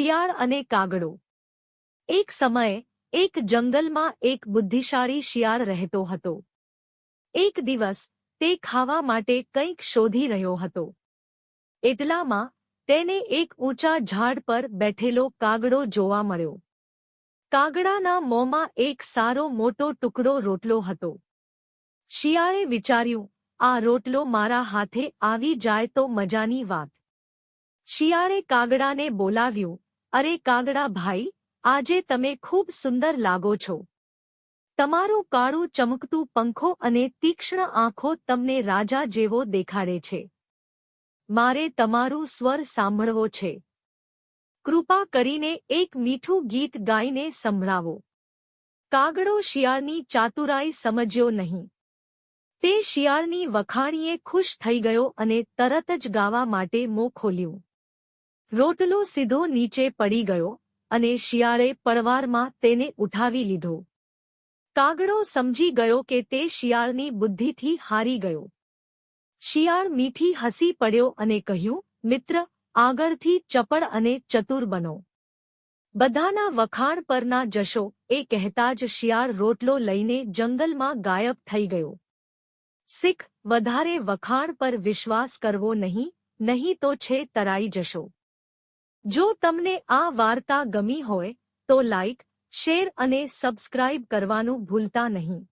શિયાળ અને કાગડો। એક સમયે એક જંગલમાં એક બુદ્ધિશાળી શિયાળ રહેતો હતો। એક દિવસ તે ખાવા માટે કંઈક શોધી રહ્યો હતો। એટલામાં તેને એક ઊંચા ઝાડ પર બેઠેલો કાગડો જોવા મળ્યો। કાગડાના મોંમાં એક સારો મોટો ટુકડો રોટલો હતો। શિયાળે વિચાર્યું, આ રોટલો મારા હાથે આવી જાય તો મજાની વાત। શિયાળે કાગડાને બોલાવ્યું, અરે કાગડા ભાઈ, આજે તમે ખૂબ સુંદર લાગો છો। તમારું કાળું ચમકતું પંખો અને તીક્ષ્ણ આંખો તમને રાજા જેવો દેખાડે છે। મારે તમારું સ્વર સાંભળવો છે। કૃપા કરીને એક મીઠું ગીત ગાઈને સંભળાવો। કાગડો શિયાળની ચાતુરાઈ સમજ્યો નહીં। તે શિયાળની વખાણીએ ખુશ થઈ ગયો અને તરત જ ગાવા માટે મોં ખોલ્યું। રોટલો સીધો નીચે પડી ગયો અને શિયાળે પળવારમાં તેને ઉઠાવી લીધો। કાગડો સમજી ગયો કે તે શિયાળની બુદ્ધિથી હારી ગયો। શિયાળ મીઠી હસી પડ્યો અને કહ્યું, મિત્ર, આગળથી ચપળ અને ચતુર બનો। બધાના વખાણ પર ના જશો, એ કહેતા જ શિયાળ રોટલો લઈને જંગલમાં ગાયબ થઈ ગયો। શીખ, વધારે વખાણ પર વિશ્વાસ કરવો નહીં, નહીં તો છે તરાઈ જશો। જો તમને આ વાર્તા ગમી હોય તો લાઈક, શેર અને સબસ્ક્રાઇબ કરવાનું ભૂલતા નહીં।